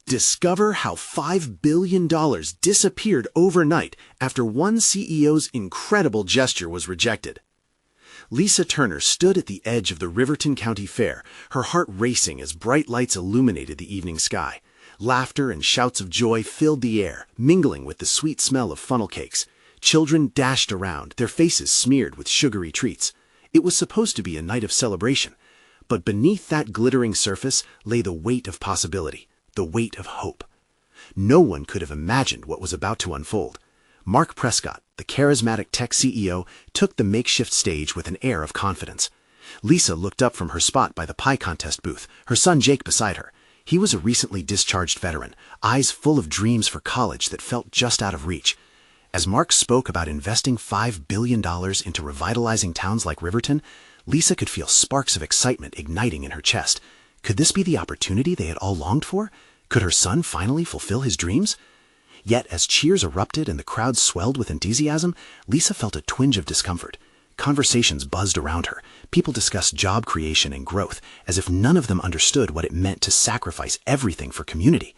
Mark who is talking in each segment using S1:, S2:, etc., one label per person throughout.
S1: Discover how $5 billion disappeared overnight after one CEO's incredible gesture was rejected. Lisa Turner stood at the edge of the Riverton County Fair, her heart racing as bright lights illuminated the evening sky. Laughter and shouts of joy filled the air, mingling with the sweet smell of funnel cakes. Children dashed around, their faces smeared with sugary treats. It was supposed to be a night of celebration, but beneath that glittering surface lay the weight of possibility, the weight of hope. No one could have imagined what was about to unfold. Mark Prescott, the charismatic tech CEO, took the makeshift stage with an air of confidence. Lisa looked up from her spot by the pie contest booth, her son Jake beside her. He was a recently discharged veteran, eyes full of dreams for college that felt just out of reach. As Mark spoke about investing $5 billion into revitalizing towns like Riverton, Lisa could feel sparks of excitement igniting in her chest. Could this be the opportunity they had all longed for? Could her son finally fulfill his dreams? Yet as cheers erupted and the crowd swelled with enthusiasm, Lisa felt a twinge of discomfort. Conversations buzzed around her. People discussed job creation and growth, as if none of them understood what it meant to sacrifice everything for community.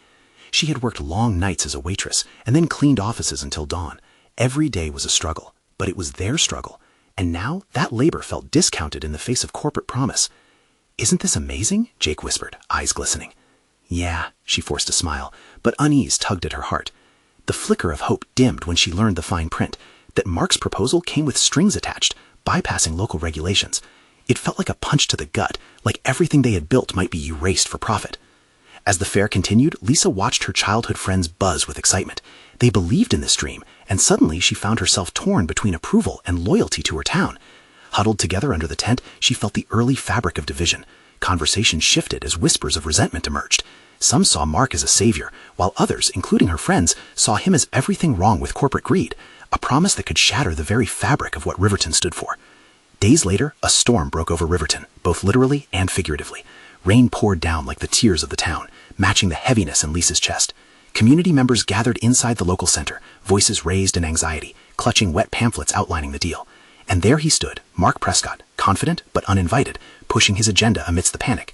S1: She had worked long nights as a waitress and then cleaned offices until dawn. Every day was a struggle, but it was their struggle. And now that labor felt discounted in the face of corporate promise. "Isn't this amazing?" Jake whispered, eyes glistening. "Yeah," she forced a smile, but unease tugged at her heart. The flicker of hope dimmed when she learned the fine print, that Mark's proposal came with strings attached, bypassing local regulations. It felt like a punch to the gut, like everything they had built might be erased for profit. As the fair continued, Lisa watched her childhood friends buzz with excitement. They believed in this dream, and suddenly she found herself torn between approval and loyalty to her town. Huddled together under the tent, she felt the early fabric of division. Conversations shifted as whispers of resentment emerged. Some saw Mark as a savior, while others, including her friends, saw him as everything wrong with corporate greed, a promise that could shatter the very fabric of what Riverton stood for. Days later, a storm broke over Riverton, both literally and figuratively. Rain poured down like the tears of the town, matching the heaviness in Lisa's chest. Community members gathered inside the local center, voices raised in anxiety, clutching wet pamphlets outlining the deal. And there he stood, Mark Prescott, confident but uninvited, pushing his agenda amidst the panic.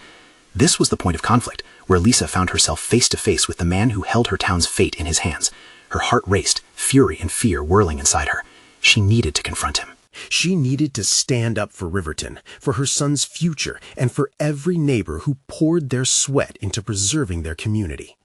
S1: This was the point of conflict, where Lisa found herself face to face with the man who held her town's fate in his hands. Her heart raced, fury and fear whirling inside her. She needed to confront him.
S2: She needed to stand up for Riverton, for her son's future, and for every neighbor who poured their sweat into preserving their community.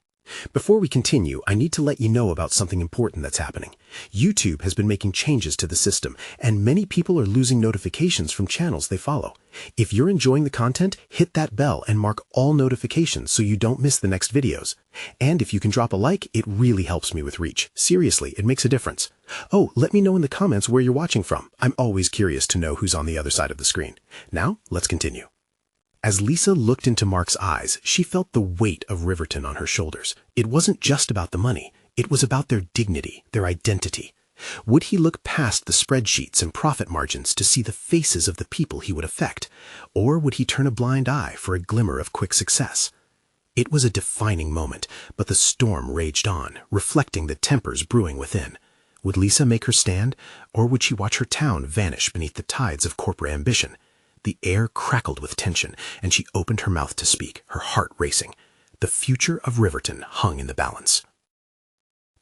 S2: Before we continue, I need to let you know about something important that's happening. YouTube has been making changes to the system, and many people are losing notifications from channels they follow. If you're enjoying the content, hit that bell and mark all notifications so you don't miss the next videos. And if you can drop a like, it really helps me with reach. Seriously, it makes a difference. Oh, let me know in the comments where you're watching from. I'm always curious to know who's on the other side of the screen. Now, let's continue. As Lisa looked into Mark's eyes, she felt the weight of Riverton on her shoulders. It wasn't just about the money. It was about their dignity, their identity. Would he look past the spreadsheets and profit margins to see the faces of the people he would affect? Or would he turn a blind eye for a glimmer of quick success? It was a defining moment, but the storm raged on, reflecting the tempers brewing within. Would Lisa make her stand, or would she watch her town vanish beneath the tides of corporate ambition? The air crackled with tension, and she opened her mouth to speak, her heart racing. The future of Riverton hung in the balance.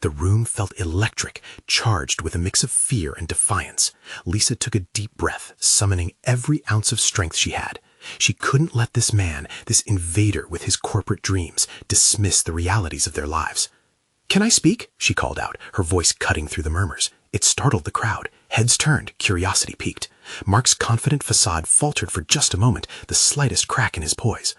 S2: The room felt electric, charged with a mix of fear and defiance. Lisa took a deep breath, summoning every ounce of strength she had. She couldn't let this man, this invader with his corporate dreams, dismiss the realities of their lives. "Can I speak?" she called out, her voice cutting through the murmurs. It startled the crowd. Heads turned, curiosity piqued. Mark's confident facade faltered for just a moment, the slightest crack in his poise.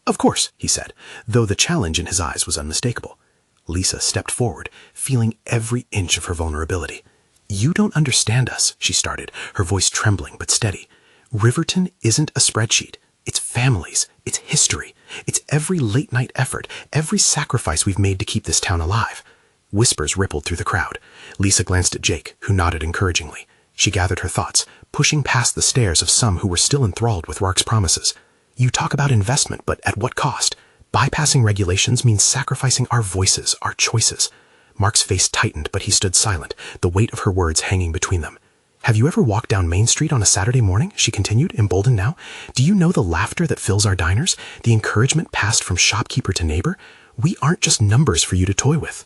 S2: "Of course," he said, though the challenge in his eyes was unmistakable. Lisa stepped forward, feeling every inch of her vulnerability. "You don't understand us," she started, her voice trembling but steady. "Riverton isn't a spreadsheet. It's families. It's history. It's every late-night effort, every sacrifice we've made to keep this town alive." Whispers rippled through the crowd. Lisa glanced at Jake, who nodded encouragingly. She gathered her thoughts, pushing past the stares of some who were still enthralled with Mark's promises. "You talk about investment, but at what cost? Bypassing regulations means sacrificing our voices, our choices." Mark's face tightened, but he stood silent, the weight of her words hanging between them. "Have you ever walked down Main Street on a Saturday morning?" she continued, emboldened now. "Do you know the laughter that fills our diners? The encouragement passed from shopkeeper to neighbor? We aren't just numbers for you to toy with.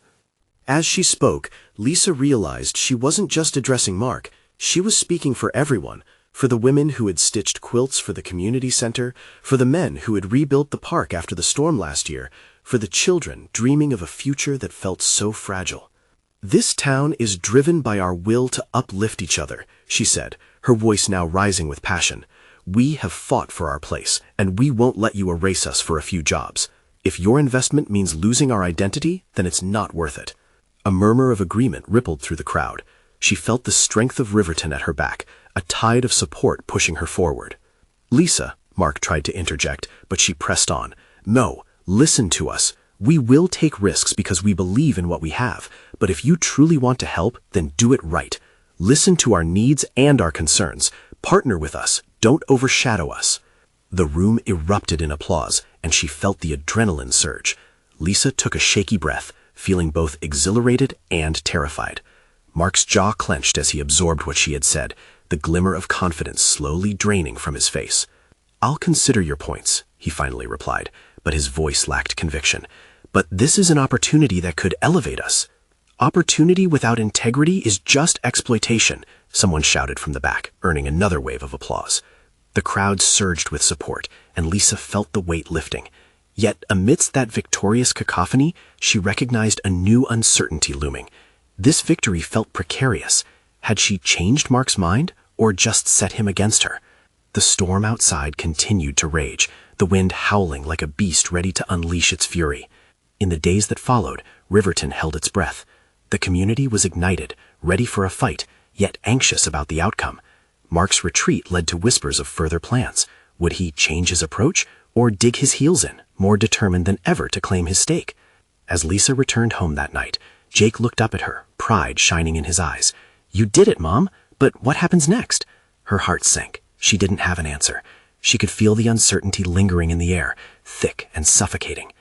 S1: As she spoke, Lisa realized she wasn't just addressing Mark. She was speaking for everyone, for the women who had stitched quilts for the community center, for the men who had rebuilt the park after the storm last year, for the children dreaming of a future that felt so fragile. "This town is driven by our will to uplift each other," she said, her voice now rising with passion. "We have fought for our place, and we won't let you erase us for a few jobs. If your investment means losing our identity, then it's not worth it." A murmur of agreement rippled through the crowd. She felt the strength of Riverton at her back, a tide of support pushing her forward. "Lisa," Mark tried to interject, but she pressed on. "No, listen to us. We will take risks because we believe in what we have, but if you truly want to help, then do it right. Listen to our needs and our concerns. Partner with us. Don't overshadow us." The room erupted in applause, and she felt the adrenaline surge. Lisa took a shaky breath, feeling both exhilarated and terrified. Mark's jaw clenched as he absorbed what she had said, the glimmer of confidence slowly draining from his face. "I'll consider your points," he finally replied, but his voice lacked conviction. "But this is an opportunity that could elevate us." "Opportunity without integrity is just exploitation," someone shouted from the back, earning another wave of applause. The crowd surged with support, and Lisa felt the weight lifting. Yet amidst that victorious cacophony, she recognized a new uncertainty looming. This victory felt precarious. Had she changed Mark's mind, or just set him against her? The storm outside continued to rage, the wind howling like a beast ready to unleash its fury. In the days that followed, Riverton held its breath. The community was ignited, ready for a fight, yet anxious about the outcome. Mark's retreat led to whispers of further plans. Would he change his approach, or dig his heels in, more determined than ever to claim his stake? As Lisa returned home that night, Jake looked up at her, pride shining in his eyes. "You did it, Mom, but what happens next?" Her heart sank. She didn't have an answer. She could feel the uncertainty lingering in the air, thick and suffocating.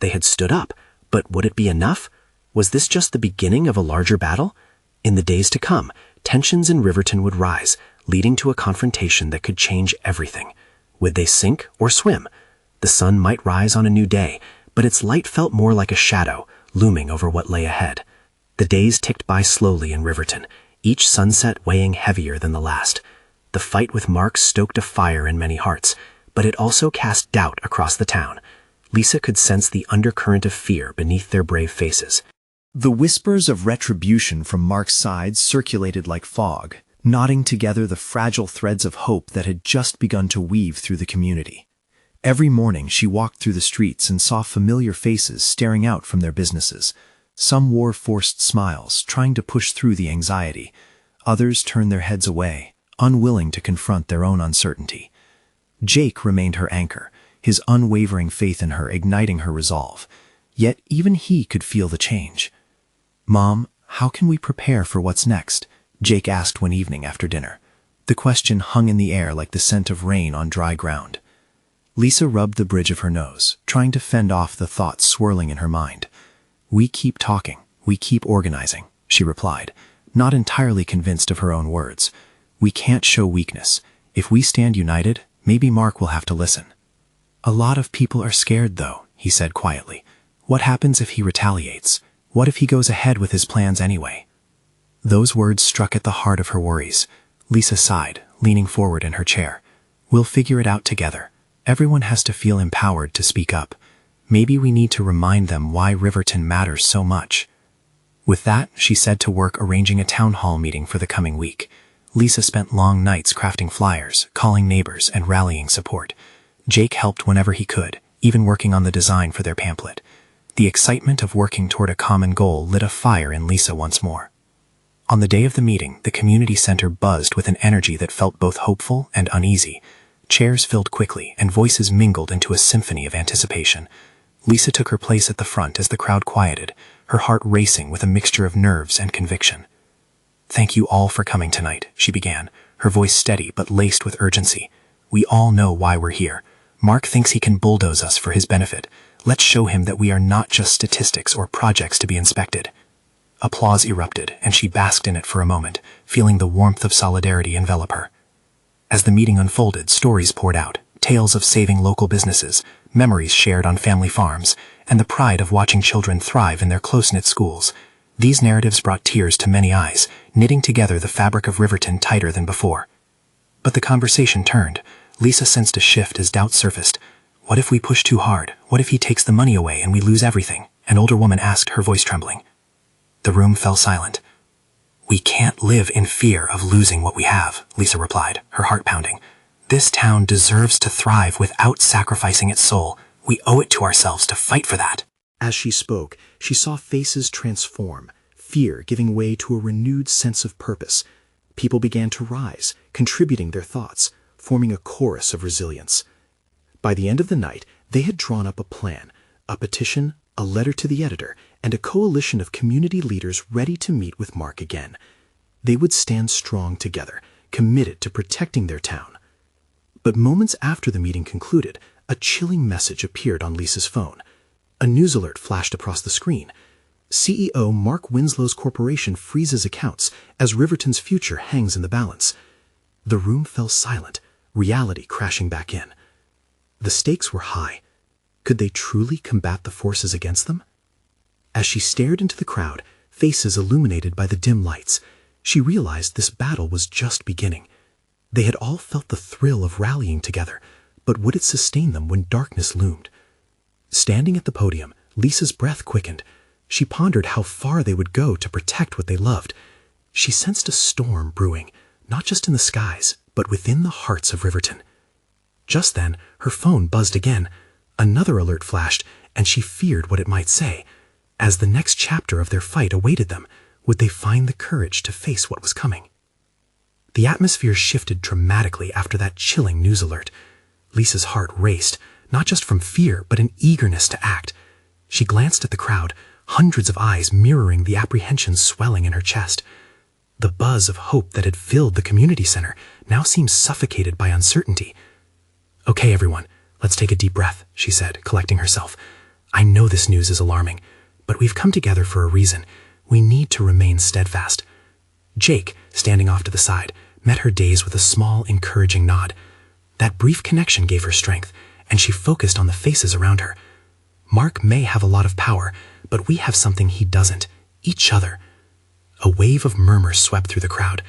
S1: They had stood up, but would it be enough? Was this just the beginning of a larger battle? In the days to come, tensions in Riverton would rise, leading to a confrontation that could change everything. Would they sink or swim? The sun might rise on a new day, but its light felt more like a shadow, looming over what lay ahead. The days ticked by slowly in Riverton, each sunset weighing heavier than the last. The fight with Mark stoked a fire in many hearts, but it also cast doubt across the town. Lisa could sense the undercurrent of fear beneath their brave faces.
S3: The whispers of retribution from Mark's side circulated like fog, knotting together the fragile threads of hope that had just begun to weave through the community. Every morning she walked through the streets and saw familiar faces staring out from their businesses. Some wore forced smiles, trying to push through the anxiety. Others turned their heads away, unwilling to confront their own uncertainty. Jake remained her anchor, his unwavering faith in her igniting her resolve. Yet even he could feel the change. "Mom, how can we prepare for what's next?" Jake asked one evening after dinner. The question hung in the air like the scent of rain on dry ground. Lisa rubbed the bridge of her nose, trying to fend off the thoughts swirling in her mind. "We keep talking, we keep organizing," she replied, not entirely convinced of her own words. "We can't show weakness. If we stand united, maybe Mark will have to listen." "A lot of people are scared, though," he said quietly. "What happens if he retaliates? What if he goes ahead with his plans anyway?" Those words struck at the heart of her worries. Lisa sighed, leaning forward in her chair. "We'll figure it out together. Everyone has to feel empowered to speak up. Maybe we need to remind them why Riverton matters so much." With that, she set to work arranging a town hall meeting for the coming week. Lisa spent long nights crafting flyers, calling neighbors, and rallying support. Jake helped whenever he could, even working on the design for their pamphlet. The excitement of working toward a common goal lit a fire in Lisa once more. On the day of the meeting, the community center buzzed with an energy that felt both hopeful and uneasy. Chairs filled quickly, and voices mingled into a symphony of anticipation. Lisa took her place at the front as the crowd quieted, her heart racing with a mixture of nerves and conviction. "Thank you all for coming tonight," she began, her voice steady but laced with urgency. "We all know why we're here. Mark thinks he can bulldoze us for his benefit. Let's show him that we are not just statistics or projects to be inspected." Applause erupted, and she basked in it for a moment, feeling the warmth of solidarity envelop her. As the meeting unfolded, stories poured out, tales of saving local businesses, memories shared on family farms,
S2: and the pride of watching children thrive in their close-knit schools. These narratives brought tears to many eyes, knitting together the fabric of Riverton tighter than before. But the conversation turned. Lisa sensed a shift as doubts surfaced. What if we push too hard? What if he takes the money away and we lose everything? An older woman asked, her voice trembling. The room fell silent. We can't live in fear of losing what we have, Lisa replied, her heart pounding. This town deserves to thrive without sacrificing its soul. We owe it to ourselves to fight for that.
S3: As she spoke, she saw faces transform, fear giving way to a renewed sense of purpose. People began to rise, contributing their thoughts, forming a chorus of resilience. By the end of the night, they had drawn up a plan, a petition, a letter to the editor, and a coalition of community leaders ready to meet with Mark again. They would stand strong together, committed to protecting their town. But moments after the meeting concluded, a chilling message appeared on Lisa's phone. A news alert flashed across the screen. CEO Mark Winslow's corporation freezes accounts as Riverton's future hangs in the balance. The room fell silent, reality crashing back in. The stakes were high. Could they truly combat the forces against them? As she stared into the crowd, faces illuminated by the dim lights, she realized this battle was just beginning. They had all felt the thrill of rallying together, but would it sustain them when darkness loomed? Standing at the podium, Lisa's breath quickened. She pondered how far they would go to protect what they loved. She sensed a storm brewing, not just in the skies, but within the hearts of Riverton. Just then, her phone buzzed again. Another alert flashed, and she feared what it might say. As the next chapter of their fight awaited them, would they find the courage to face what was coming? The atmosphere shifted dramatically after that chilling news alert. Lisa's heart raced, not just from fear, but an eagerness to act. She glanced at the crowd, hundreds of eyes mirroring the apprehension swelling in her chest. The buzz of hope that had filled the community center now seemed suffocated by uncertainty. Okay, everyone, let's take a deep breath, she said, collecting herself. I know this news is alarming, but we've come together for a reason. We need to remain steadfast. Jake, standing off to the side, met her gaze with a small, encouraging nod. That brief connection gave her strength, and she focused on the faces around her. Mark may have a lot of power, but we have something he doesn't, each other. A wave of murmurs swept through the crowd.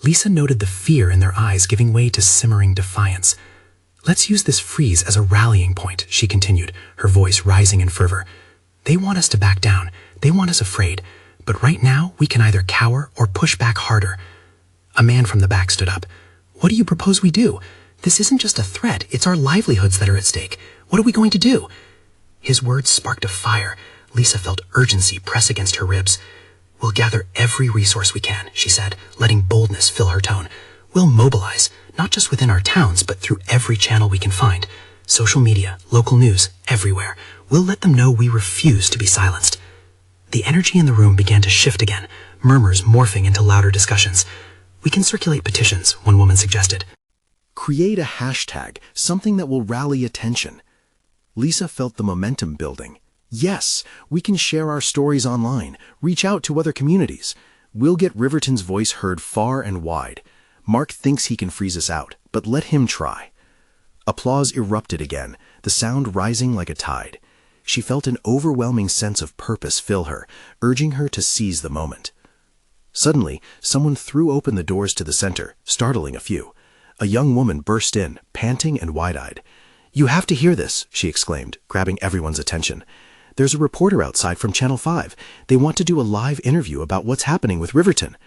S3: Lisa noted the fear in their eyes giving way to simmering defiance. Let's use this freeze as a rallying point, she continued, her voice rising in fervor. They want us to back down. They want us afraid. But right now, we can either cower or push back harder. A man from the back stood up. What do you propose we do? This isn't just a threat. It's our livelihoods that are at stake. What are we going to do? His words sparked a fire. Lisa felt urgency press against her ribs. We'll gather every resource we can, she said, letting boldness fill her tone. We'll mobilize, not just within our towns, but through every channel we can find. Social media, local news, everywhere. We'll let them know we refuse to be silenced. The energy in the room began to shift again, murmurs morphing into louder discussions. We can circulate petitions, one woman suggested.
S1: Create a hashtag, something that will rally attention. Lisa felt the momentum building. Yes, we can share our stories online, reach out to other communities. We'll get Riverton's voice heard far and wide. Mark thinks he can freeze us out, but let him try. Applause erupted again, the sound rising like a tide. She felt an overwhelming sense of purpose fill her, urging her to seize the moment. Suddenly, someone threw open the doors to the center, startling a few. A young woman burst in, panting and wide-eyed. "You have to hear this," she exclaimed, grabbing everyone's attention. "There's a reporter outside from Channel 5. They want to do a live interview about what's happening with Riverton."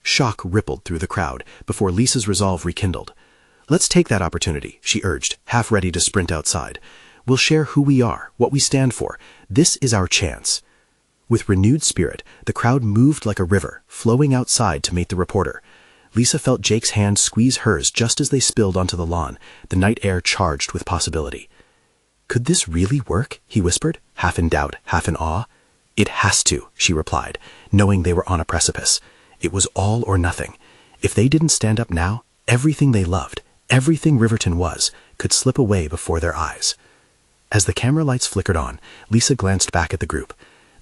S1: Shock rippled through the crowd before Lisa's resolve rekindled. "Let's take that opportunity," she urged, half ready to sprint outside. "We'll share who we are, what we stand for. This is our chance." With renewed spirit, the crowd moved like a river, flowing outside to meet the reporter. Lisa felt Jake's hand squeeze hers just as they spilled onto the lawn, the night air charged with possibility. "Could this really work?" he whispered, half in doubt, half in awe. "It has to," she replied, knowing they were on a precipice. It was all or nothing. If they didn't stand up now, everything they loved, everything Riverton was, could slip away before their eyes. As the camera lights flickered on, Lisa glanced back at the group.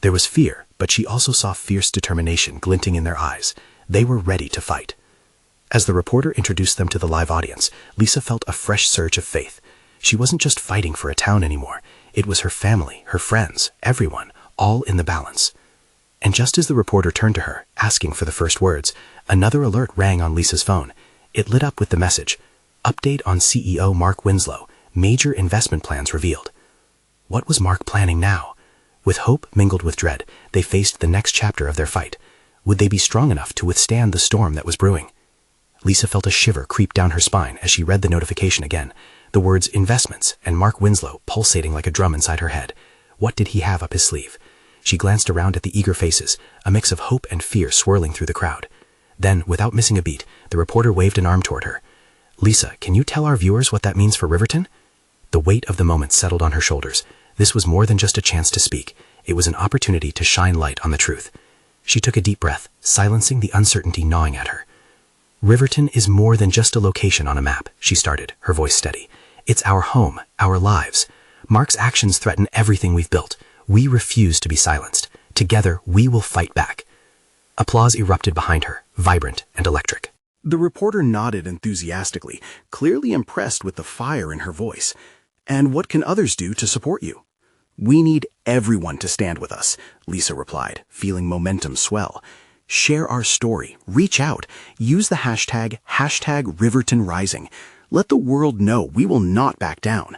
S1: There was fear, but she also saw fierce determination glinting in their eyes. They were ready to fight. As the reporter introduced them to the live audience, Lisa felt a fresh surge of faith. She wasn't just fighting for a town anymore.
S2: It was her family, her friends, everyone, all in the balance. And just as the reporter turned to her, asking for the first words, another alert rang on Lisa's phone. It lit up with the message, "Update on CEO Mark Winslow. Major investment plans revealed." What was Mark planning now? With hope mingled with dread, they faced the next chapter of their fight. Would they be strong enough to withstand the storm that was brewing? Lisa felt a shiver creep down her spine as she read the notification again, the words investments and Mark Winslow pulsating like a drum inside her head. What did he have up his sleeve? She glanced around at the eager faces, a mix of hope and fear swirling through the crowd. Then, without missing a beat, the reporter waved an arm toward her. "Lisa, can you tell our viewers what that means for Riverton?" The weight of the moment settled on her shoulders. This was more than just a chance to speak. It was an opportunity to shine light on the truth. She took a deep breath, silencing the uncertainty gnawing at her. "Riverton is more than just a location on a map," she started, her voice steady. "It's our home, our lives. Mark's actions threaten everything we've built. We refuse to be silenced. Together, we will fight back." Applause erupted behind her, vibrant and electric.
S1: The reporter nodded enthusiastically, clearly impressed with the fire in her voice. "And what can others do to support you?" "We need everyone to stand with us," Lisa replied, feeling momentum swell. "Share our story, reach out, use the hashtag #RivertonRising. Let the world know we will not back down."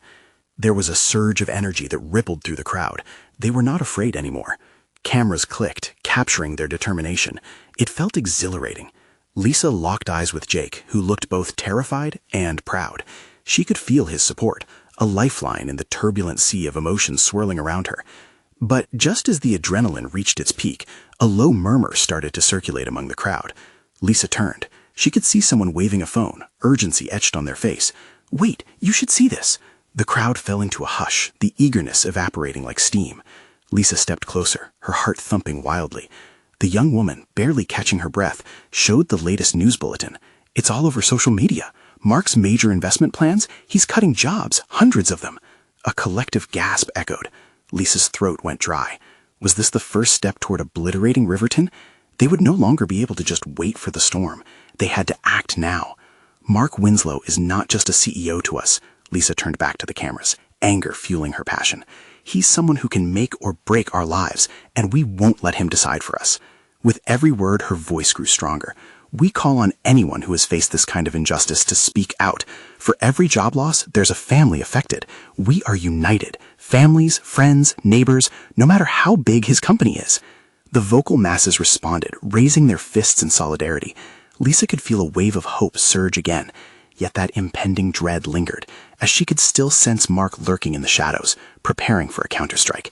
S1: There was a surge of energy that rippled through the crowd. They were not afraid anymore. Cameras clicked, capturing their determination. It felt exhilarating. Lisa locked eyes with Jake, who looked both terrified and proud. She could feel his support, a lifeline in the turbulent sea of emotions swirling around her. But just as the adrenaline reached its peak, a low murmur started to circulate among the crowd. Lisa turned. She could see someone waving a phone, urgency etched on their face. "Wait, you should see this." The crowd fell into a hush, the eagerness evaporating like steam. Lisa stepped closer, her heart thumping wildly. The young woman, barely catching her breath, showed the latest news bulletin. "It's all over social media. Mark's major investment plans? He's cutting jobs, hundreds of them." A collective gasp echoed. Lisa's throat went dry. Was this the first step toward obliterating Riverton? They would no longer be able to just wait for the storm. They had to act now. "Mark Winslow is not just a CEO to us." Lisa turned back to the cameras, anger fueling her passion. "He's someone who can make or break our lives, and we won't let him decide for us." With every word, her voice grew stronger. "We call on anyone who has faced this kind of injustice to speak out. For every job loss, there's a family affected. We are united. Families, friends, neighbors, no matter how big his company is." The vocal masses responded, raising their fists in solidarity. Lisa could feel a wave of hope surge again. Yet that impending dread lingered, as she could still sense Mark lurking in the shadows, preparing for a counterstrike.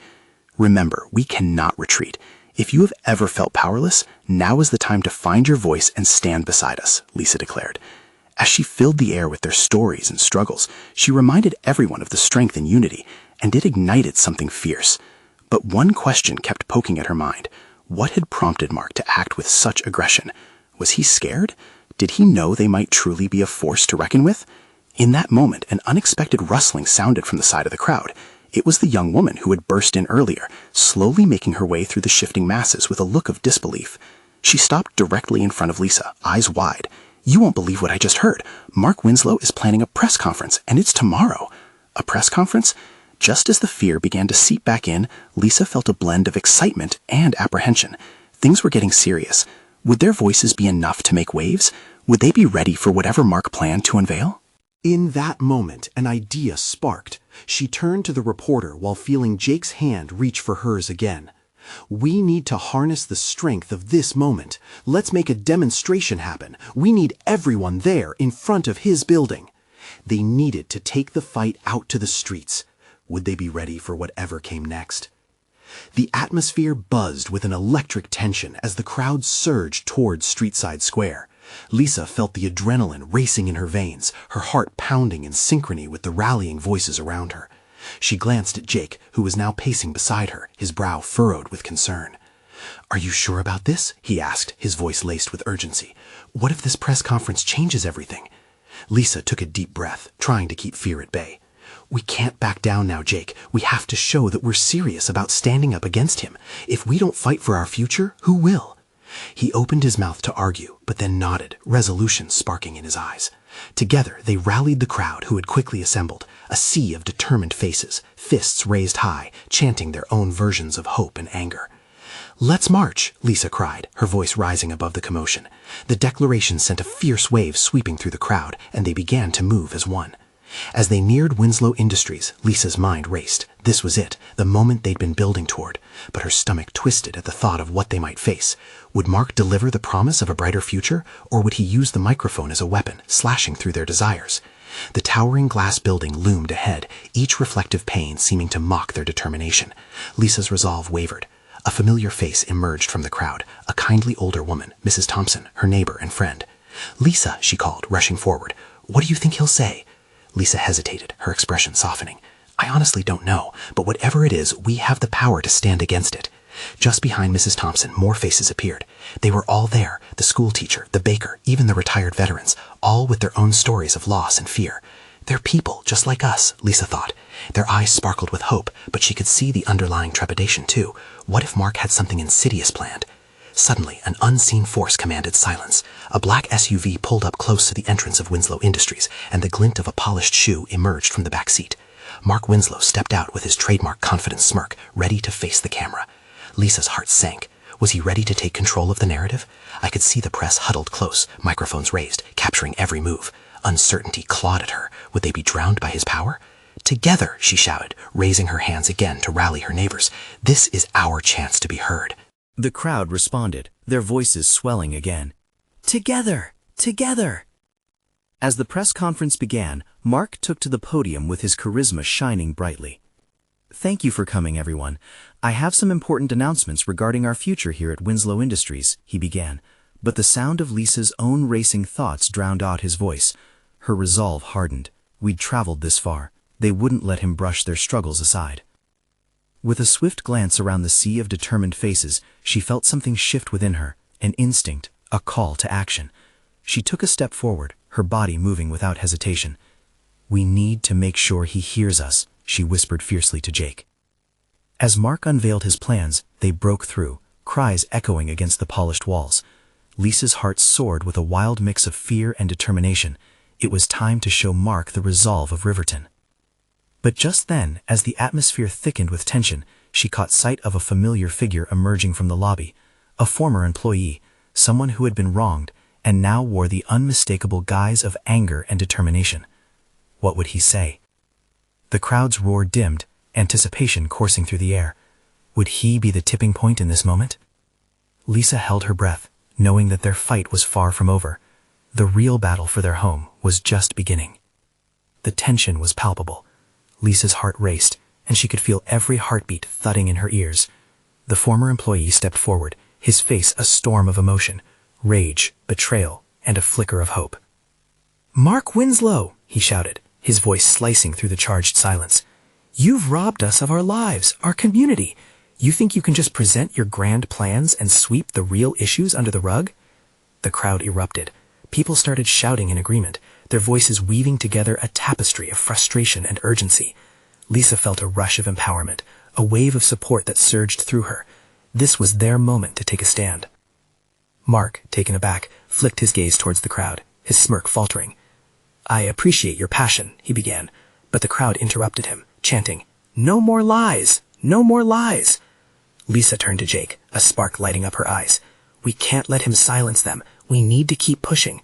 S1: "Remember, we cannot retreat. If you have ever felt powerless, now is the time to find your voice and stand beside us," Lisa declared. As she filled the air with their stories and struggles, she reminded everyone of the strength and unity, and it ignited something fierce. But one question kept poking at her mind. What had prompted Mark to act with such aggression? Was he scared? Did he know they might truly be a force to reckon with? In that moment, an unexpected rustling sounded from the side of the crowd. It was the young woman who had burst in earlier, slowly making her way through the shifting masses with a look of disbelief. She stopped directly in front of Lisa, eyes wide. "You won't believe what I just heard. Mark Winslow is planning a press conference, and it's tomorrow." A press conference? Just as the fear began to seep back in, Lisa felt a blend of excitement and apprehension. Things were getting serious. Would their voices be enough to make waves? Would they be ready for whatever Mark planned to unveil? In that moment, an idea sparked. She turned to the reporter while feeling Jake's hand reach for hers again. "We need to harness the strength of this moment. Let's make a demonstration happen. We need everyone there in front of his building." They needed to take the fight out to the streets. Would they be ready for whatever came next? The atmosphere buzzed with an electric tension as the crowd surged towards Streetside Square. Lisa felt the adrenaline racing in her veins, her heart pounding in synchrony with the rallying voices around her. She glanced at Jake, who was now pacing beside her, his brow furrowed with concern. "Are you sure about this?" he asked, his voice laced with urgency. "What if this press conference changes everything?" Lisa took a deep breath, trying to keep fear at bay. "We can't back down now, Jake. We have to show that we're serious about standing up against him. If we don't fight for our future, who will?"
S2: He opened his mouth to argue, but then nodded, resolution sparking in his eyes. Together, they rallied the crowd who had quickly assembled, a sea of determined faces, fists raised high, chanting their own versions of hope and anger. "Let's march," Lisa cried, her voice rising above the commotion. The declaration sent a fierce wave sweeping through the crowd, and they began to move as one. As they neared Winslow Industries, Lisa's mind raced. This was it, the moment they'd been building toward. But her stomach twisted at the thought of what they might face. Would Mark deliver the promise of a brighter future, or would he use the microphone as a weapon, slashing through their desires? The towering glass building loomed ahead, each reflective pane seeming to mock their determination. Lisa's resolve wavered. A familiar face emerged from the crowd, a kindly older woman, Mrs. Thompson, her neighbor and friend. "Lisa," she called, rushing forward. "What do you think he'll say?" Lisa hesitated, her expression softening. "I honestly don't know, but whatever it is, we have the power to stand against it." Just behind Mrs. Thompson, more faces appeared. They were all there, the school teacher, the baker, even the retired veterans, all with their own stories of loss and fear. They're people, just like us, Lisa thought. Their eyes sparkled with hope, but she could see the underlying trepidation too. What if Mark had something insidious planned? Suddenly, an unseen force commanded silence. A black SUV pulled up close to the entrance of Winslow Industries, and the glint of a polished shoe emerged from the back seat. Mark Winslow stepped out with his trademark confident smirk, ready to face the camera. Lisa's heart sank. Was he ready to take control of the narrative? I could see the press huddled close, microphones raised, capturing every move. Uncertainty clawed at her. Would they be drowned by his power? "Together," she shouted, raising her hands again to rally her neighbors. "This is our chance to be heard."
S3: The crowd responded, their voices swelling again. "Together! Together!" As the press conference began, Mark took to the podium with his charisma shining brightly. "Thank you for coming, everyone. I have some important announcements regarding our future here at Winslow Industries," he began, but the sound of Lisa's own racing thoughts drowned out his voice. Her resolve hardened. We'd traveled this far. They wouldn't let him brush their struggles aside. With a swift glance around the sea of determined faces, she felt something shift within her, an instinct, a call to action. She took a step forward, her body moving without hesitation. "We need to make sure he hears us," she whispered fiercely to Jake. As Mark unveiled his plans, they broke through, cries echoing against the polished walls. Lisa's heart soared with a wild mix of fear and determination. It was time to show Mark the resolve of Riverton. But just then, as the atmosphere thickened with tension, she caught sight of a familiar figure emerging from the lobby, a former employee, someone who had been wronged, and now wore the unmistakable guise of anger and determination. What would he say? The crowd's roar dimmed, anticipation coursing through the air. Would he be the tipping point in this moment? Lisa held her breath, knowing that their fight was far from over. The real battle for their home was just beginning. The tension was palpable. Lisa's heart raced, and she could feel every heartbeat thudding in her ears. The former employee stepped forward, his face a storm of emotion, rage, betrayal, and a flicker of hope. "Mark Winslow," he shouted, his voice slicing through the charged silence. "You've robbed us of our lives, our community. You think you can just present your grand plans and sweep the real issues under the rug?" The crowd erupted. People started shouting in agreement, their voices weaving together a tapestry of frustration and urgency. Lisa felt a rush of empowerment, a wave of support that surged through her. This was their moment to take a stand. Mark, taken aback, flicked his gaze towards the crowd, his smirk faltering. "I appreciate your passion," he began, but the crowd interrupted him, chanting, "No more lies! No more lies!" Lisa turned to Jake, a spark lighting up her eyes. "We can't let him silence them. We need to keep pushing."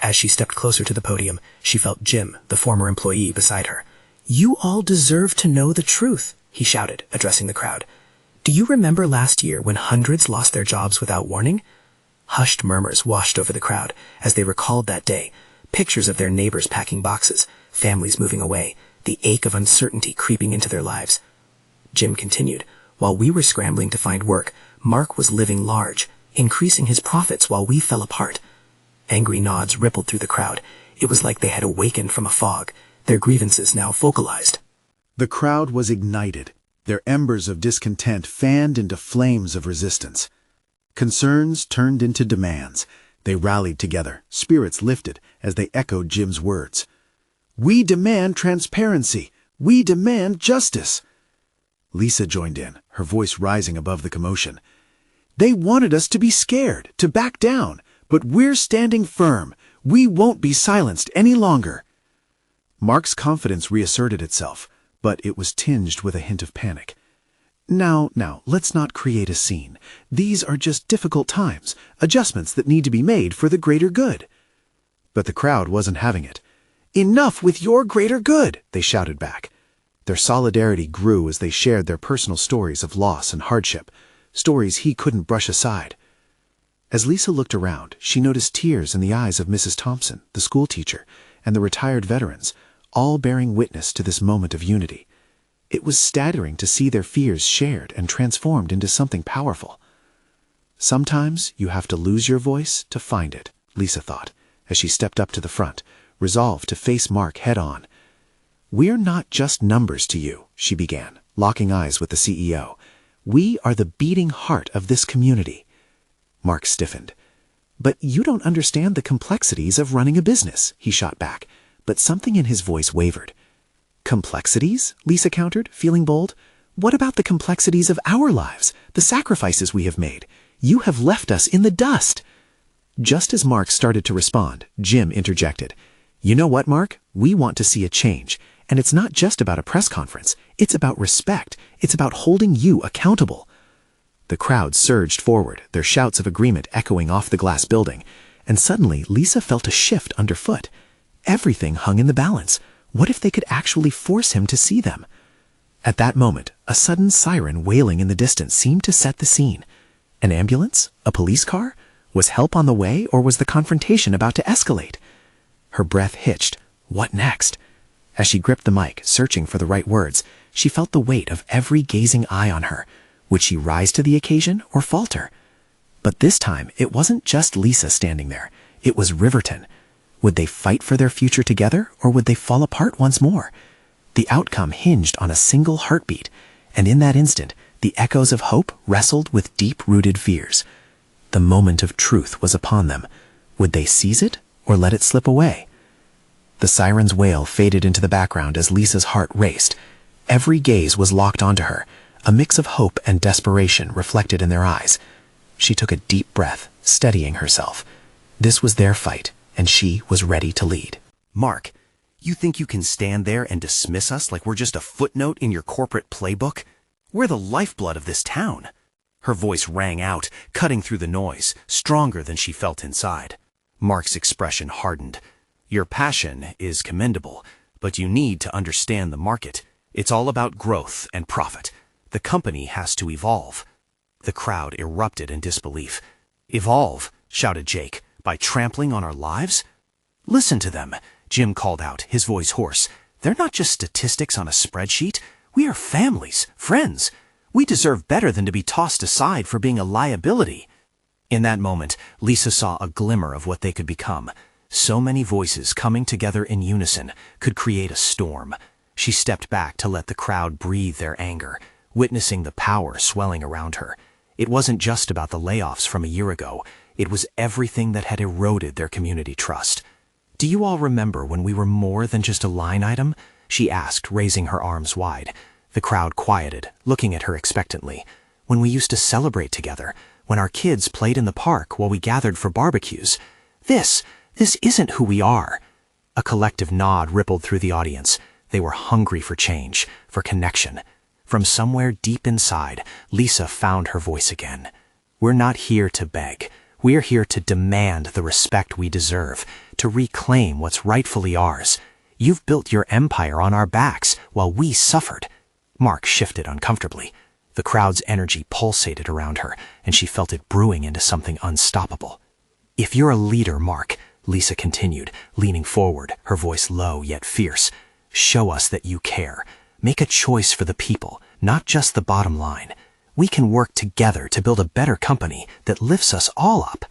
S3: As she stepped closer to the podium, she felt Jim, the former employee, beside her. "You all deserve to know the truth," he shouted, addressing the crowd. "Do you remember last year when hundreds lost their jobs without warning?" Hushed murmurs washed over the crowd as they recalled that day, pictures of their neighbors packing boxes, families moving away, the ache of uncertainty creeping into their lives. Jim continued, "While we were scrambling to find work, Mark was living large, increasing his profits while we fell apart." Angry nods rippled through the crowd. It was like they had awakened from a fog, their grievances now vocalized.
S1: The crowd was ignited, their embers of discontent fanned into flames of resistance. Concerns turned into demands. They rallied together, spirits lifted as they echoed Jim's words. "We demand transparency! We demand justice!" Lisa joined in, her voice rising above the commotion. They wanted us to be scared, to back down, but we're standing firm. We won't be silenced any longer." Mark's confidence reasserted itself, but it was tinged with a hint of panic. Now, let's not create a scene. These are just difficult times, adjustments that need to be made for the greater good." But the crowd wasn't having it. "Enough with your greater good," they shouted back. Their solidarity grew as they shared their personal stories of loss and hardship, stories he couldn't brush aside. As Lisa looked around, she noticed tears in the eyes of Mrs. Thompson, the schoolteacher, and the retired veterans, all bearing witness to this moment of unity. It was staggering to see their fears shared and transformed into something powerful. Sometimes you have to lose your voice to find it, Lisa thought, as she stepped up to the front, resolved to face Mark head-on. "We're not just numbers to you," she began, locking eyes with the CEO. "We are the beating heart of this community." Mark stiffened. "But you don't understand the complexities of running a business," he shot back, but something in his voice wavered. "Complexities?" Lisa countered, feeling bold. "What about the complexities of our lives, the sacrifices we have made? You have left us in the dust." Just as Mark started to respond, Jim interjected. "You know what, Mark? We want to see a change. And it's not just about a press conference. It's about respect. It's about holding you accountable." The crowd surged forward, their shouts of agreement echoing off the glass building. And suddenly, Lisa felt a shift underfoot. Everything hung in the balance. What if they could actually force him to see them? At that moment, a sudden siren wailing in the distance seemed to set the scene. An ambulance? A police car? Was help on the way, or was the confrontation about to escalate? Her breath hitched. What next? As she gripped the mic, searching for the right words, she felt the weight of every gazing eye on her. Would she rise to the occasion or falter? But this time, it wasn't just Lisa standing there. It was Riverton. Would they fight for their future together, or would they fall apart once more? The outcome hinged on a single heartbeat, and in that instant, the echoes of hope wrestled with deep-rooted fears. The moment of truth was upon them. Would they seize it, or let it slip away? The siren's wail faded into the background as Lisa's heart raced. Every gaze was locked onto her, a mix of hope and desperation reflected in their eyes. She took a deep breath, steadying herself. This was their fight, and she was ready to lead.
S2: "Mark, you think you can stand there and dismiss us like we're just a footnote in your corporate playbook? We're the lifeblood of this town." Her voice rang out, cutting through the noise, stronger than she felt inside. Mark's expression hardened. "Your passion is commendable, but you need to understand the market. It's all about growth and profit. The company has to evolve." The crowd erupted in disbelief. "Evolve," shouted Jake, "by trampling on our lives?" "Listen to them," Jim called out, his voice hoarse. "They're not just statistics on a spreadsheet. We are families, friends. We deserve better than to be tossed aside for being a liability." In that moment, Lisa saw a glimmer of what they could become. So many voices coming together in unison could create a storm. She stepped back to let the crowd breathe their anger, witnessing the power swelling around her. It wasn't just about the layoffs from a year ago. It was everything that had eroded their community trust. "Do you all remember when we were more than just a line item?" she asked, raising her arms wide. The crowd quieted, looking at her expectantly. "When we used to celebrate together, when our kids played in the park while we gathered for barbecues. This isn't who we are." A collective nod rippled through the audience. They were hungry for change, for connection. From somewhere deep inside, Lisa found her voice again. "We're not here to beg. We're here to demand the respect we deserve, to reclaim what's rightfully ours. You've built your empire on our backs while we suffered." Mark shifted uncomfortably. The crowd's energy pulsated around her, and she felt it brewing into something unstoppable. "If you're a leader, Mark," Lisa continued, leaning forward, her voice low yet fierce, "show us that you care. Make a choice for the people, not just the bottom line. We can work together to build a better company that lifts us all up."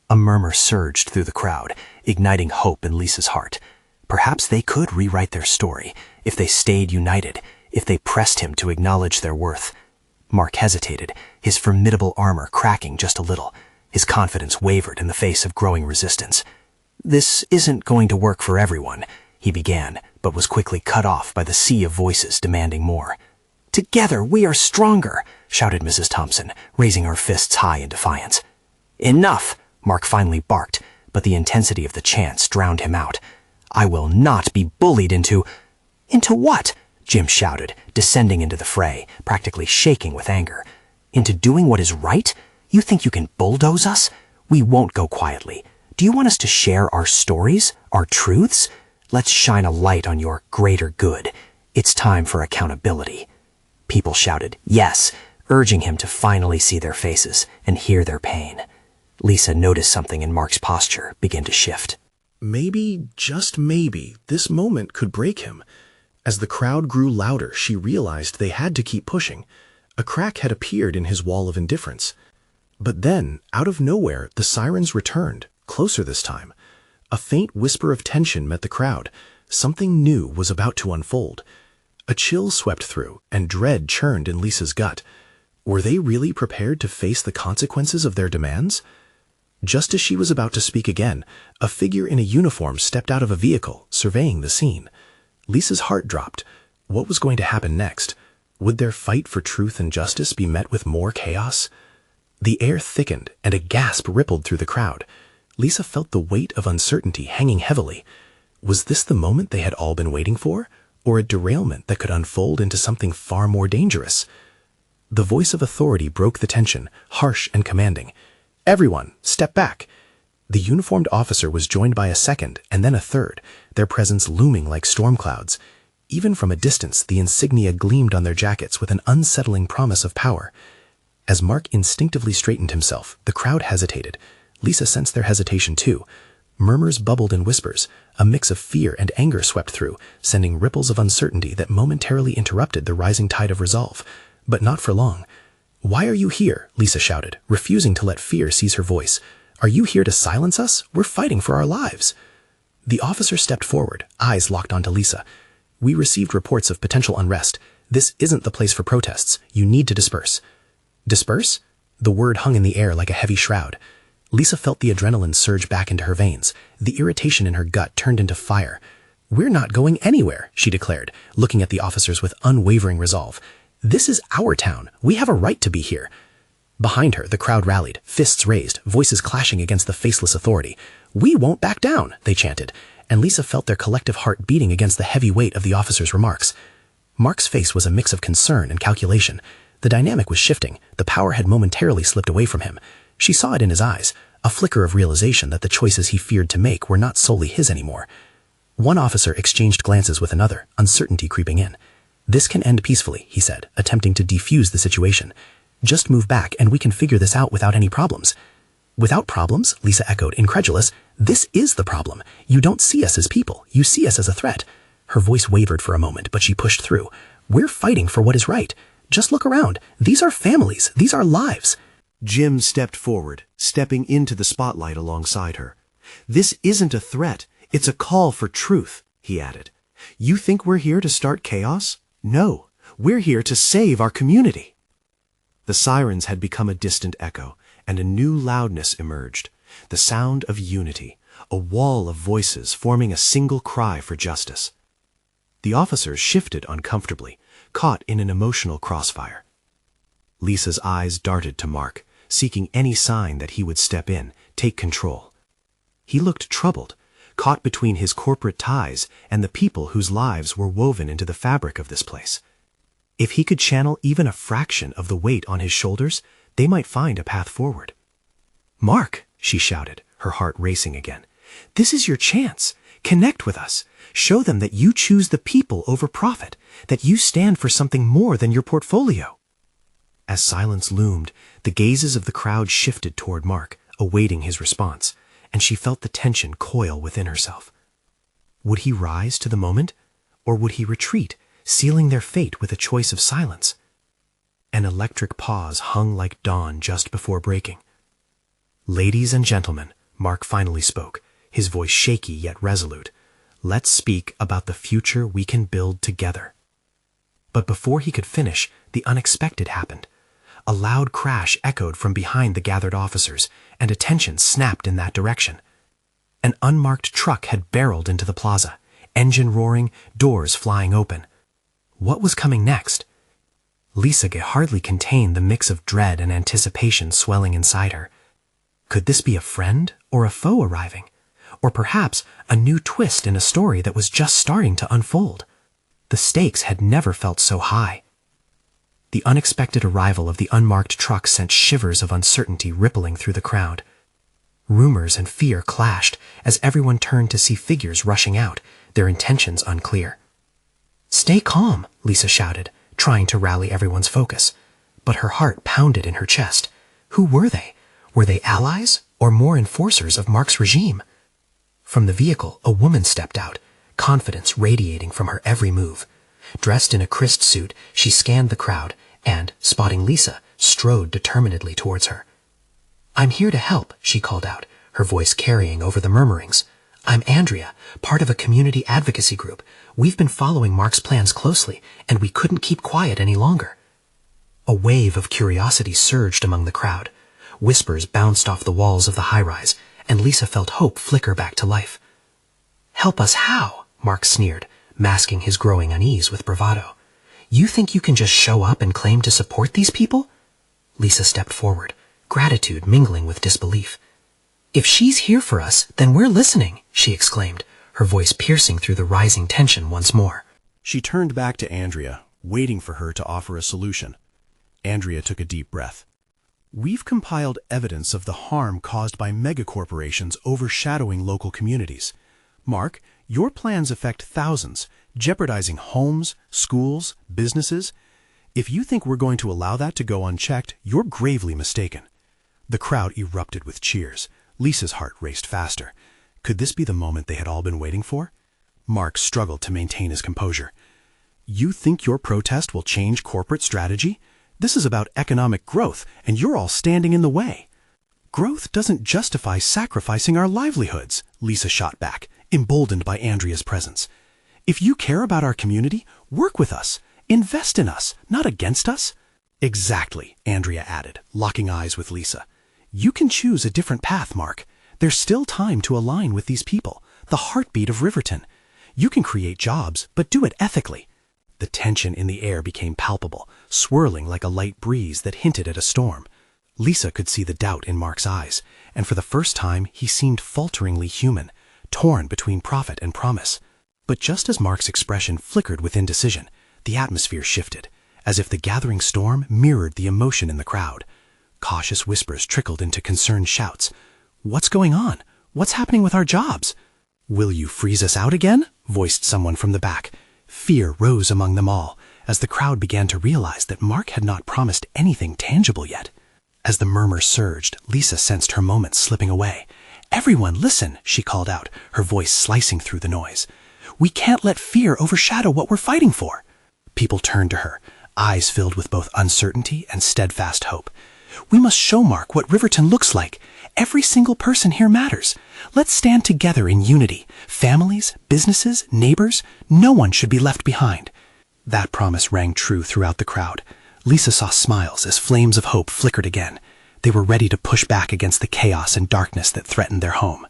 S2: A murmur surged through the crowd, igniting hope in Lisa's heart. Perhaps they could rewrite their story, if they stayed united, if they pressed him to acknowledge their worth. Mark hesitated, his formidable armor cracking just a little. His confidence wavered in the face of growing resistance. "This isn't going to work for everyone," he began, but was quickly cut off by the sea of voices demanding more. "Together we are stronger,"
S4: shouted Mrs. Thompson, raising her fists high in defiance. Enough, Mark finally barked, but the intensity of the chants drowned him out. I will not be bullied into... Into what? Jim shouted, descending into the fray, practically shaking with anger. Into doing what is right? You think you can bulldoze us? We won't go quietly. Do you want us to share our stories, our truths? Let's shine a light on your greater good. It's time for accountability. People shouted, yes, urging him to finally see their faces and hear their pain. Lisa noticed something in Mark's posture begin to shift.
S2: Maybe, just maybe, this moment could break him. As the crowd grew louder, she realized they had to keep pushing. A crack had appeared in his wall of indifference. But then, out of nowhere, the sirens returned, closer this time. A faint whisper of tension met the crowd. Something new was about to unfold. A chill swept through, and dread churned in Lisa's gut. Were they really prepared to face the consequences of their demands? Just as she was about to speak again, a figure in a uniform stepped out of a vehicle, surveying the scene. Lisa's heart dropped. What was going to happen next? Would their fight for truth and justice be met with more chaos? The air thickened, and a gasp rippled through the crowd. Lisa felt the weight of uncertainty hanging heavily. Was this the moment they had all been waiting for, or a derailment that could unfold into something far more dangerous? The voice of authority broke the tension, harsh and commanding. Everyone, step back. The uniformed officer was joined by a second and then a third, their presence looming like storm clouds. Even from a distance, the insignia gleamed on their jackets with an unsettling promise of power. As Mark instinctively straightened himself, the crowd hesitated. Lisa sensed their hesitation too. Murmurs bubbled in whispers. A mix of fear and anger swept through, sending ripples of uncertainty that momentarily interrupted the rising tide of resolve. But not for long. "Why are you here?" Lisa shouted, refusing to let fear seize her voice. "Are you here to silence us? We're fighting for our lives." The officer stepped forward, eyes locked onto Lisa. "We received reports of potential unrest. This isn't the place for protests. You need to disperse." Disperse? The word hung in the air like a heavy shroud. Lisa felt the adrenaline surge back into her veins. The irritation in her gut turned into fire. "We're not going anywhere," she declared, looking at the officers with unwavering resolve. "This is our town. We have a right to be here." Behind her, the crowd rallied, fists raised, voices clashing against the faceless authority. "We won't back down," they chanted, and Lisa felt their collective heart beating against the heavy weight of the officer's remarks. Mark's face was a mix of concern and calculation. The dynamic was shifting. The power had momentarily slipped away from him. She saw it in his eyes, a flicker of realization that the choices he feared to make were not solely his anymore. One officer exchanged glances with another, uncertainty creeping in. "This can end peacefully," he said, attempting to defuse the situation. "Just move back and we can figure this out without any problems." "Without problems?" Lisa echoed, incredulous. "This is the problem. You don't see us as people. You see us as a threat." Her voice wavered for a moment, but she pushed through. "We're fighting for what is right. Just look around. These are families. These are lives."
S1: Jim stepped forward, stepping into the spotlight alongside her. "This isn't a threat. It's a call for truth," he added. "You think we're here to start chaos? No, we're here to save our community." The sirens had become a distant echo, and a new loudness emerged. The sound of unity, a wall of voices forming a single cry for justice. The officers shifted uncomfortably, caught in an emotional crossfire. Lisa's eyes darted to Mark, seeking any sign that he would step in, take control. He looked troubled, caught between his corporate ties and the people whose lives were woven into the fabric of this place. If he could channel even a fraction of the weight on his shoulders, they might find a path forward. "Mark," she shouted, her heart racing again, "this is your chance. Connect with us. Show them that you choose the people over profit, that you stand for something more than your portfolio." As silence loomed, the gazes of the crowd shifted toward Mark, awaiting his response, and she felt the tension coil within herself. Would he rise to the moment, or would he retreat, sealing their fate with a choice of silence? An electric pause hung like dawn just before breaking. "Ladies and gentlemen," Mark finally spoke, his voice shaky yet resolute, "let's speak about the future we can build together." But before he could finish, the unexpected happened. A loud crash echoed from behind the gathered officers, and attention snapped in that direction. An unmarked truck had barreled into the plaza, engine roaring, doors flying open. What was coming next?
S4: Lisa could hardly contain the mix of dread and anticipation swelling inside her. Could this be a friend or a foe arriving? Or perhaps a new twist in a story that was just starting to unfold? The stakes had never felt so high. The unexpected arrival of the unmarked truck sent shivers of uncertainty rippling through the crowd. Rumors and fear clashed as everyone turned to see figures rushing out, their intentions unclear. "Stay calm," Lisa shouted, trying to rally everyone's focus. But her heart pounded in her chest. Who were they? Were they allies or more enforcers of Mark's regime? From the vehicle, a woman stepped out, confidence radiating from her every move. Dressed in a crisp suit, she scanned the crowd and, spotting Lisa, strode determinedly towards her. "I'm here to help," she called out, her voice carrying over the murmurings. "I'm Andrea, part of a community advocacy group. We've been following Mark's plans closely, and we couldn't keep quiet any longer." A wave of curiosity surged among the crowd. Whispers bounced off the walls of the high-rise, and Lisa felt hope flicker back to life. "Help us how?" Mark sneered, masking his growing unease with bravado. "You think you can just show up and claim to support these people?" Lisa stepped forward, gratitude mingling with disbelief. "If she's here for us, then we're listening," she exclaimed, her voice piercing through the rising tension once more.
S2: She turned back to Andrea, waiting for her to offer a solution. Andrea took a deep breath. "We've compiled evidence of the harm caused by megacorporations overshadowing local communities. Mark, your plans affect thousands, jeopardizing homes, schools, businesses. If you think we're going to allow that to go unchecked, you're gravely mistaken." The crowd erupted with cheers. Lisa's heart raced faster. Could this be the moment they had all been waiting for? Mark struggled to maintain his composure. "You think your protest will change corporate strategy? This is about economic growth, and you're all standing in the way." "Growth doesn't justify sacrificing our livelihoods," Lisa shot back, emboldened by Andrea's presence. "If you care about our community, work with us. Invest in us, not against us." "Exactly," Andrea added, locking eyes with Lisa. "You can choose a different path, Mark. There's still time to align with these people, the heartbeat of Riverton. You can create jobs, but do it ethically." The tension in the air became palpable, swirling like a light breeze that hinted at a storm. Lisa could see the doubt in Mark's eyes, and for the first time he seemed falteringly human, torn between profit and promise. But just as Mark's expression flickered with indecision, the atmosphere shifted, as if the gathering storm mirrored the emotion in the crowd. Cautious whispers trickled into concerned shouts. "What's going on? What's happening with our jobs?" "Will you freeze us out again?" voiced someone from the back. Fear rose among them all, as the crowd began to realize that Mark had not promised anything tangible yet. As the murmur surged, Lisa sensed her moment slipping away. "Everyone, listen," she called out, her voice slicing through the noise. "We can't let fear overshadow what we're fighting for." People turned to her, eyes filled with both uncertainty and steadfast hope. "We must show Mark what Riverton looks like. Every single person here matters. Let's stand together in unity. Families, businesses, neighbors, no one should be left behind." That promise rang true throughout the crowd. Lisa saw smiles as flames of hope flickered again. They were ready to push back against the chaos and darkness that threatened their home.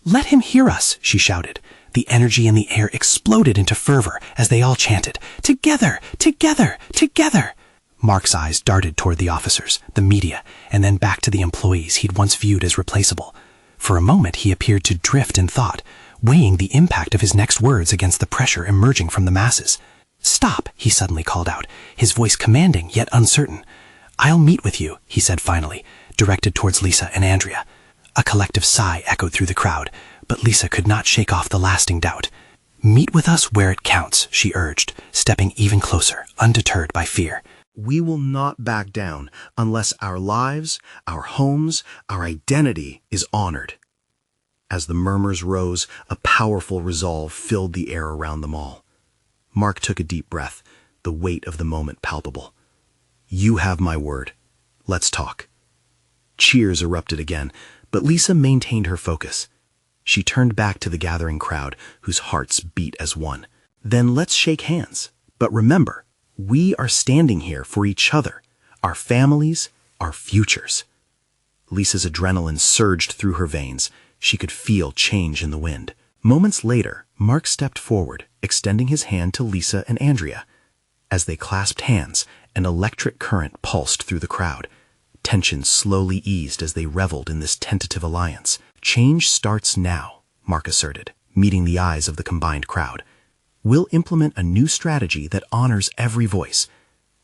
S2: "Let him hear us," she shouted. The energy in the air exploded into fervor as they all chanted, "Together! Together! Together!" Mark's eyes darted toward the officers, the media, and then back to the employees he'd once viewed as replaceable. For a moment he appeared to drift in thought, weighing the impact of his next words against the pressure emerging from the masses. "Stop," he suddenly called out, his voice commanding yet uncertain. "I'll meet with you," he said finally, directed towards Lisa and Andrea. A collective sigh echoed through the crowd, but Lisa could not shake off the lasting doubt. "Meet with us where it counts," she urged, stepping even closer, undeterred by fear.
S1: We will not back down unless our lives, our homes, our identity is honored. As the murmurs rose, a powerful resolve filled the air around them all. Mark took a deep breath, the weight of the moment palpable. "You have my word. Let's talk." Cheers erupted again, but Lisa maintained her focus. She turned back to the gathering crowd, whose hearts beat as one. "Then let's shake hands. But remember, we are standing here for each other, our families, our futures." Lisa's adrenaline surged through her veins. She could feel change in the wind. Moments later, Mark stepped forward, extending his hand to Lisa and Andrea. As they clasped hands,
S2: An electric current pulsed through the crowd. Tension slowly eased as they reveled in this tentative alliance. "Change starts now," Mark asserted, meeting the eyes of the combined crowd. "We'll implement a new strategy that honors every voice.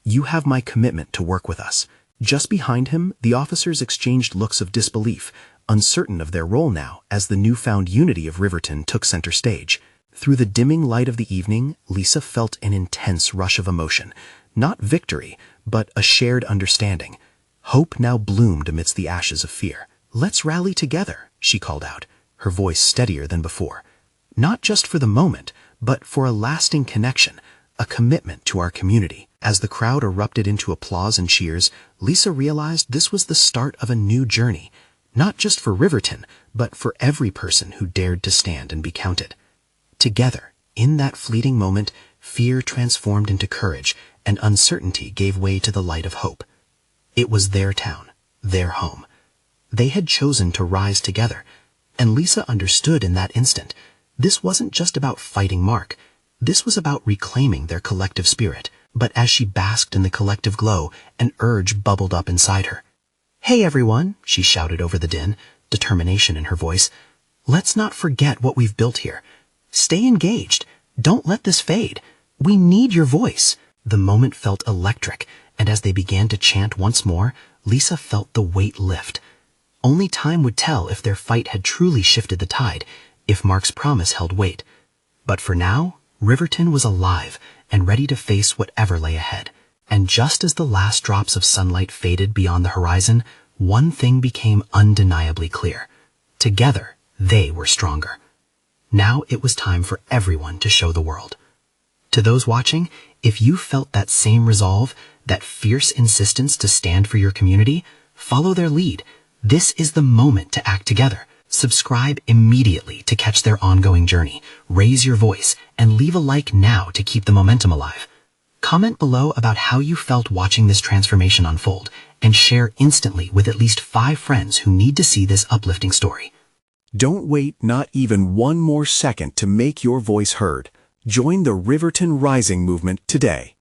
S2: You have my commitment to work with us." Just behind him, the officers exchanged looks of disbelief, uncertain of their role now as the newfound unity of Riverton took center stage. Through the dimming light of the evening, Lisa felt an intense rush of emotion. Not victory, but a shared understanding. Hope now bloomed amidst the ashes of fear. "Let's rally together," she called out, her voice steadier than before. "Not just for the moment, but for a lasting connection, a commitment to our community." As the crowd erupted into applause and cheers, Lisa realized this was the start of a new journey, not just for Riverton, but for every person who dared to stand and be counted. Together, in that fleeting moment, fear transformed into courage, and uncertainty gave way to the light of hope. It was their town, their home. They had chosen to rise together, and Lisa understood in that instant, this wasn't just about fighting Mark. This was about reclaiming their collective spirit. But as she basked in the collective glow, an urge bubbled up inside her. "Hey everyone," she shouted over the din, determination in her voice. "Let's not forget what we've built here. Stay engaged. Don't let this fade. We need your voice." The moment felt electric, and as they began to chant once more, Lisa felt the weight lift. Only time would tell if their fight had truly shifted the tide, if Mark's promise held weight. But for now, Riverton was alive and ready to face whatever lay ahead. And just as the last drops of sunlight faded beyond the horizon, one thing became undeniably clear. Together, they were stronger. Now it was time for everyone to show the world. To those watching, if you felt that same resolve, that fierce insistence to stand for your community, follow their lead. This is the moment to act together. Subscribe immediately to catch their ongoing journey. Raise your voice and leave a like now to keep the momentum alive. Comment below about how you felt watching this transformation unfold and share instantly with at least 5 friends who need to see this uplifting story. Don't wait not even one more second to make your voice heard. Join the Riverton Rising movement today.